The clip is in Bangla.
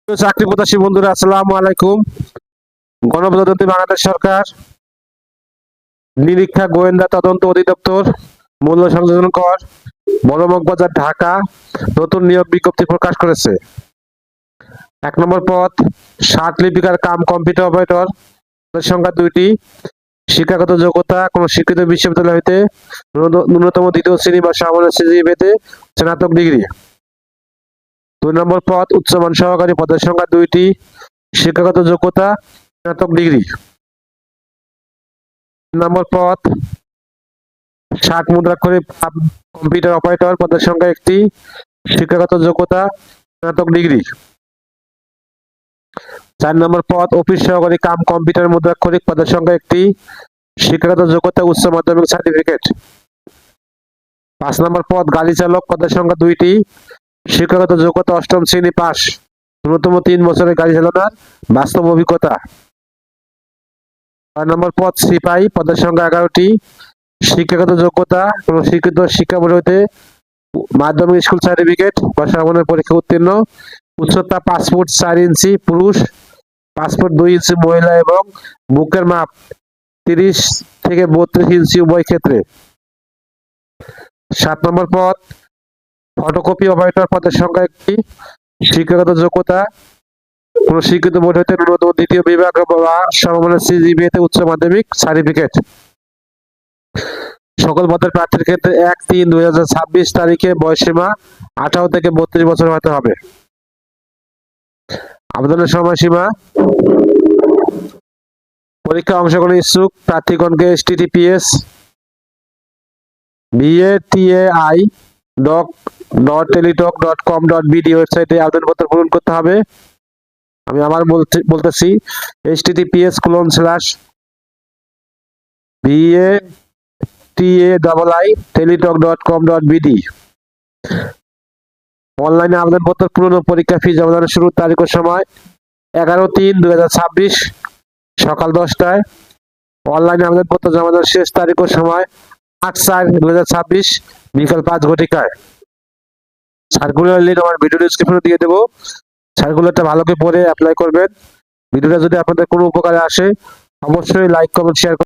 চাকরি প্রত্যাশী বন্ধুরা, আসসালামু আলাইকুম। গণপ্রজাতন্ত্রী বাংলাদেশ সরকার, নিরীক্ষা গোয়েন্দা তদন্ত অধিদপ্তর, মূল্য সংযোজন কর, বড়মগবাজার, ঢাকা নতুন নিয়োগ বিজ্ঞপ্তি প্রকাশ করেছে। 1 নম্বর পদ, 60 লিপিকার কাম কম্পিউটার অপারেটর, পদের সংখ্যা 2টি। শিক্ষাগত যোগ্যতা, কোন স্বীকৃত বিশ্ববিদ্যালয় হইতে ন্যূনতম 2য় শ্রেণী বা সমমানের সিজিপিএতে স্নাতক ডিগ্রি। 2 নম্বর পদ, উচ্চমান সহকারী, পদের সংখ্যা 2টি। শিক্ষাগত যোগ্যতা স্নাতক ডিগ্রি। 3 নম্বর পদ, 60 মুদ্রাক্ষরে কম্পিউটার অপারেটর, পদের সংখ্যা 1টি। শিক্ষাগত যোগ্যতা স্নাতক ডিগ্রি। 4 নম্বর পদ, অফিস সহকারী কাম কম্পিউটার মুদ্রাক্ষরিক, পদের সংখ্যা 1টি। শিক্ষাগত যোগ্যতা উচ্চ মাধ্যমিক সার্টিফিকেট। 5 নম্বর পদ, গাড়ি চালক, পদের সংখ্যা 2টি। শিক্ষাগত যোগ্যতা 8ম শ্রেণী পাস, ন্যূনতম 3 বছরের গাড়ি চালানোর বাস্তব অভিজ্ঞতা। 6 নম্বর পদ, সিপাহী, পদের সংখ্যা 11টি। শিক্ষাগত যোগ্যতা কোন স্বীকৃত শিক্ষা বোর্ড হইতে মাধ্যমিক স্কুল সার্টিফিকেট বা সমমানের পরীক্ষা উত্তীর্ণ। উচ্চতা 5 ফুট 4 ইঞ্চি পুরুষ, 5 ফুট 2 ইঞ্চি মহিলা এবং বুকের মাপ 30 থেকে 32 ইঞ্চি উভয় ক্ষেত্রে। 7 নম্বর পদ, ফটোকপি অপারেটর, পদের সংখ্যা 1টি। শিক্ষাগত যোগ্যতা কোন স্বীকৃত বোর্ড হইতে ন্যূনতম 2য় বিভাগ বা সমমানের সিজিপিএতে উচ্চ মাধ্যমিক সার্টিফিকেট। সকল পদের প্রার্থীর ক্ষেত্রে 1/3/2026 তারিখে বয়সসীমা 18 থেকে 32 বছর হতে হবে। আবেদনের সময়সীমা, পরীক্ষা অংশগ্রহণের ইচ্ছুক প্রার্থীগণকে https://tai.teletalk.com.bd ওয়েবসাইটে আবেদনপত্র পূরণ করতে হবে। আমি আবার বলতেছি, https://tai.teletalk.com.bd। অনলাইনে আবেদনপত্র পূরণ ও পরীক্ষা ফি জমাদানের শুরুর তারিখ ও সময় 11/3/2026 সকাল 10টায়। অনলাইনে আবেদনপত্র জমাদানের শেষ তারিখ ও সময় 8/4/2026 বিকাল 5 ঘটিকায়। সার্কুলার লিংক আমার ভিডিও ডেসক্রিপশনে দিয়ে দেবো। সার্কুলারটা ভালো করে পড়ে অ্যাপ্লাই করবেন। ভিডিওটা যদি আপনাদের কোনো উপকারে আসে অবশ্যই লাইক, কমেন্ট, শেয়ার